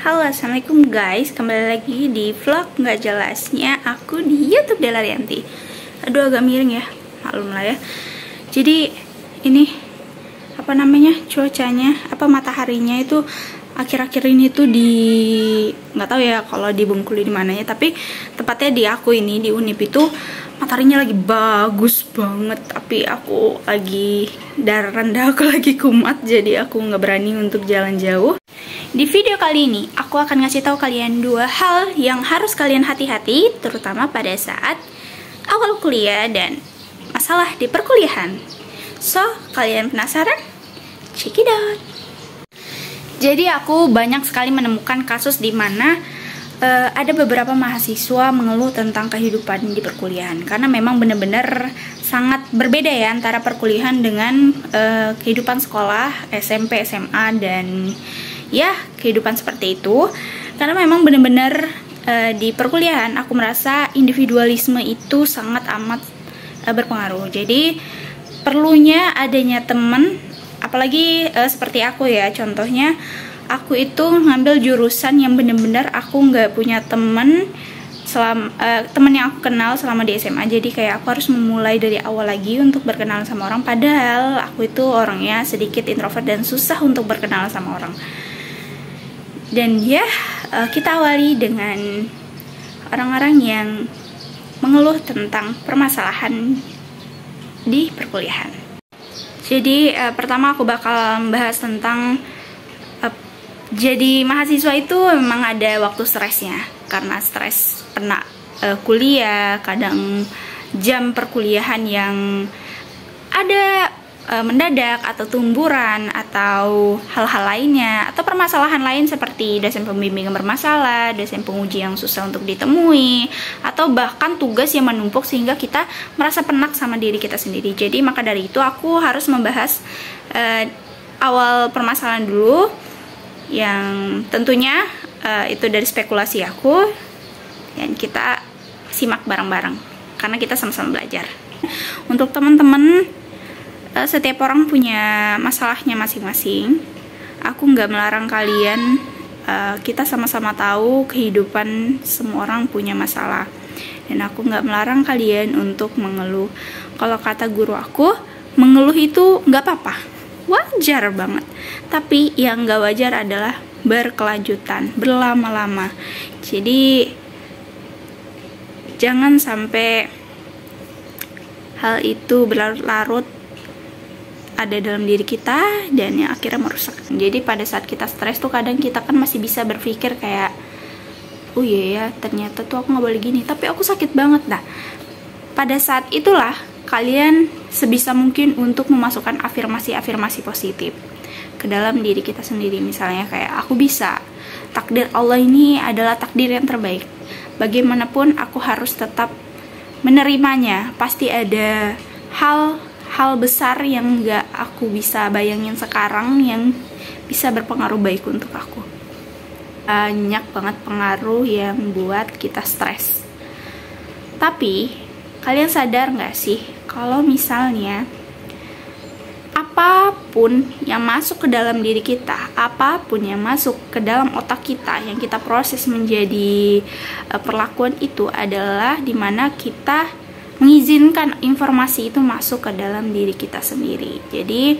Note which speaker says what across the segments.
Speaker 1: Halo, assalamualaikum guys. Kembali lagi di vlog nggak jelasnya aku di YouTube Della Rianti. Aduh, agak miring ya, maklum lah ya. Jadi ini apa namanya, cuacanya, mataharinya itu akhir-akhir ini tuh nggak tahu ya kalau di Bengkulu di mananya, tapi tepatnya di aku ini di Unip itu mataharinya lagi bagus banget. Tapi aku lagi darah rendah, aku lagi kumat, jadi aku nggak berani untuk jalan jauh. Di video kali ini, aku akan ngasih tahu kalian dua hal yang harus kalian hati-hati, terutama pada saat awal kuliah dan masalah di perkuliahan. So, kalian penasaran? Check it out! Jadi aku banyak sekali menemukan kasus di mana ada beberapa mahasiswa mengeluh tentang kehidupan di perkuliahan. Karena memang benar-benar sangat berbeda ya antara perkuliahan dengan kehidupan sekolah, SMP, SMA, dan ya kehidupan seperti itu. Karena memang benar-benar di perkuliahan aku merasa individualisme itu sangat amat berpengaruh. Jadi perlunya adanya teman, apalagi seperti aku ya, contohnya aku itu ngambil jurusan yang benar-benar aku nggak punya teman teman yang aku kenal selama di SMA. Jadi kayak aku harus memulai dari awal lagi untuk berkenalan sama orang, padahal aku itu orangnya sedikit introvert dan susah untuk berkenalan sama orang. Dan ya, kita awali dengan orang-orang yang mengeluh tentang permasalahan di perkuliahan. Jadi pertama aku bakal membahas tentang jadi mahasiswa itu memang ada waktu stresnya. Karena stres pernah kuliah, kadang jam perkuliahan yang ada mendadak atau tumburan atau hal-hal lainnya, atau permasalahan lain seperti dosen pembimbing yang bermasalah, dosen penguji yang susah untuk ditemui, atau bahkan tugas yang menumpuk sehingga kita merasa penat sama diri kita sendiri. Jadi maka dari itu aku harus membahas awal permasalahan dulu, yang tentunya itu dari spekulasi aku, dan kita simak bareng-bareng karena kita sama-sama belajar. Untuk teman-teman, setiap orang punya masalahnya masing-masing. Aku nggak melarang kalian, kita sama-sama tahu kehidupan semua orang punya masalah, dan aku nggak melarang kalian untuk mengeluh. Kalau kata guru aku, mengeluh itu nggak apa-apa, wajar banget. Tapi yang nggak wajar adalah berkelanjutan, berlama-lama. Jadi jangan sampai hal itu berlarut-larut ada dalam diri kita dan yang akhirnya merusak. Jadi pada saat kita stres tuh kadang kita kan masih bisa berpikir kayak, oh iya ya, ternyata tuh aku nggak boleh gini, tapi aku sakit banget. Nah, pada saat itulah kalian sebisa mungkin untuk memasukkan afirmasi-afirmasi positif ke dalam diri kita sendiri. Misalnya kayak, aku bisa, takdir Allah ini adalah takdir yang terbaik, bagaimanapun aku harus tetap menerimanya. Pasti ada hal besar yang gak aku bisa bayangin sekarang yang bisa berpengaruh baik untuk aku. Banyak banget pengaruh yang buat kita stres. Tapi kalian sadar gak sih kalau misalnya apapun yang masuk ke dalam diri kita, apapun yang masuk ke dalam otak kita, yang kita proses menjadi perlakuan, itu adalah dimana kita mengizinkan informasi itu masuk ke dalam diri kita sendiri. Jadi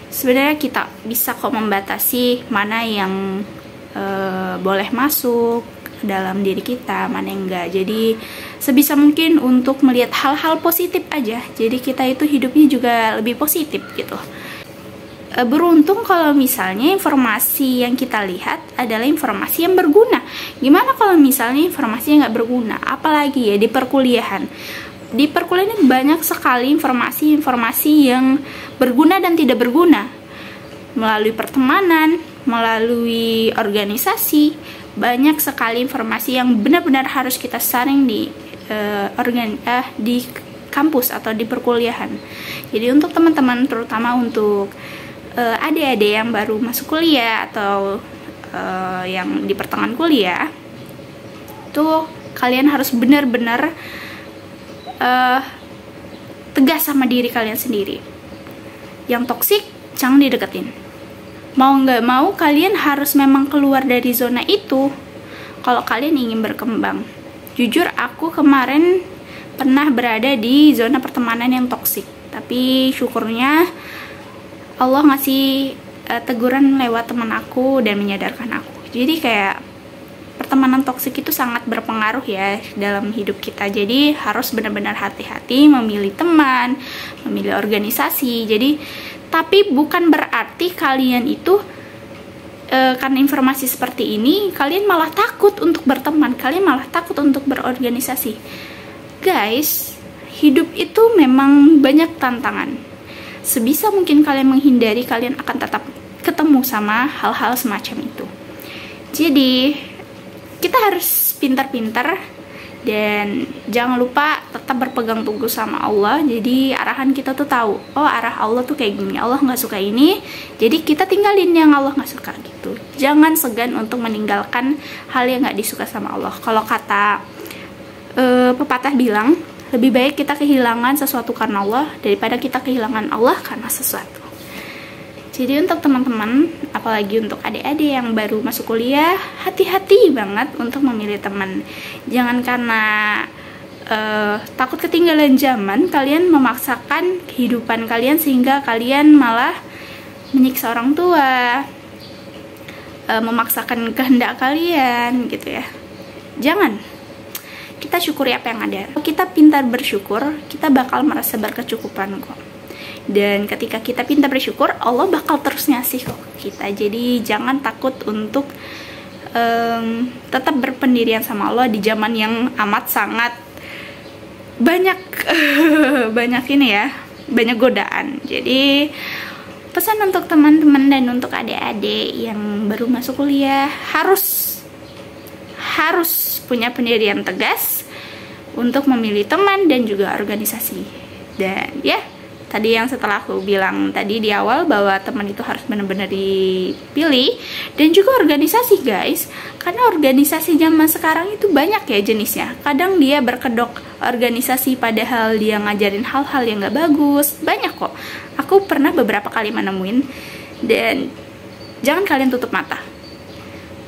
Speaker 1: sebenarnya kita bisa kok membatasi mana yang boleh masuk ke dalam diri kita, mana yang enggak. Jadi sebisa mungkin untuk melihat hal-hal positif aja. Jadi kita itu hidupnya juga lebih positif gitu. Beruntung kalau misalnya informasi yang kita lihat adalah informasi yang berguna. Gimana kalau misalnya informasi yang nggak berguna? Apalagi ya di perkuliahan. Di perkuliahan ini banyak sekali informasi-informasi yang berguna dan tidak berguna. Melalui pertemanan, melalui organisasi, banyak sekali informasi yang benar-benar harus kita saring di kampus atau di perkuliahan. Jadi untuk teman-teman, terutama untuk adik-adik yang baru masuk kuliah atau yang di pertengahan kuliah, tuh kalian harus benar-benar tegas sama diri kalian sendiri. Yang toksik jangan dideketin. mau nggak mau kalian harus memang keluar dari zona itu kalau kalian ingin berkembang. Jujur aku kemarin pernah berada di zona pertemanan yang toksik, tapi syukurnya Allah ngasih teguran lewat teman aku dan menyadarkan aku. Jadi kayak pertemanan toksik itu sangat berpengaruh ya dalam hidup kita. Jadi harus benar-benar hati-hati memilih teman, memilih organisasi. Jadi tapi bukan berarti kalian itu karena informasi seperti ini kalian malah takut untuk berteman, kalian malah takut untuk berorganisasi. Guys, hidup itu memang banyak tantangan. Sebisa mungkin kalian menghindari, kalian akan tetap ketemu sama hal-hal semacam itu. Jadi kita harus pintar-pintar dan jangan lupa tetap berpegang teguh sama Allah. Jadi arahan kita tuh tahu, oh arah Allah tuh kayak gini, Allah nggak suka ini, jadi kita tinggalin yang Allah nggak suka gitu. Jangan segan untuk meninggalkan hal yang nggak disuka sama Allah. Kalau kata pepatah bilang, lebih baik kita kehilangan sesuatu karena Allah daripada kita kehilangan Allah karena sesuatu. Jadi untuk teman-teman, apalagi untuk adik-adik yang baru masuk kuliah, hati-hati banget untuk memilih teman. Jangan karena takut ketinggalan zaman, kalian memaksakan kehidupan kalian sehingga kalian malah menyiksa orang tua, memaksakan kehendak kalian gitu ya. Jangan. Kita syukuri apa yang ada. Kalau kita pintar bersyukur, kita bakal merasa berkecukupan kok. Dan ketika kita pintar bersyukur, Allah bakal terus ngasih kok kita. Jadi jangan takut untuk tetap berpendirian sama Allah di zaman yang amat sangat banyak banyak ini ya, banyak godaan. Jadi pesan untuk teman-teman dan untuk adik-adik yang baru masuk kuliah, harus punya pendirian tegas untuk memilih teman dan juga organisasi. Dan ya, tadi yang setelah aku bilang tadi di awal bahwa teman itu harus benar-benar dipilih, dan juga organisasi guys, karena organisasi zaman sekarang itu banyak ya jenisnya. Kadang dia berkedok organisasi padahal dia ngajarin hal-hal yang gak bagus, banyak kok. Aku pernah beberapa kali menemuin. Dan jangan kalian tutup mata.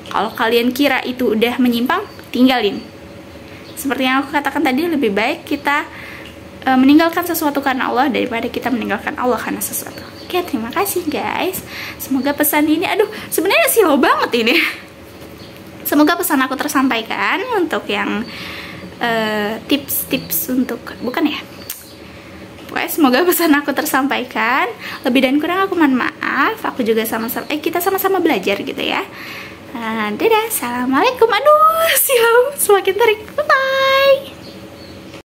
Speaker 1: Kalau kalian kira itu udah menyimpang, tinggalin. Seperti yang aku katakan tadi, lebih baik kita meninggalkan sesuatu karena Allah daripada kita meninggalkan Allah karena sesuatu. Oke, terima kasih guys. Semoga pesan ini, aduh sebenarnya slow banget ini. Semoga pesan aku tersampaikan untuk yang tips-tips untuk, bukan ya, pokoknya semoga pesan aku tersampaikan. Lebih dan kurang aku mohon maaf. Aku juga sama-sama kita sama-sama belajar gitu ya. Dadah, assalamualaikum. Aduh, silau semakin terik. Bye bye.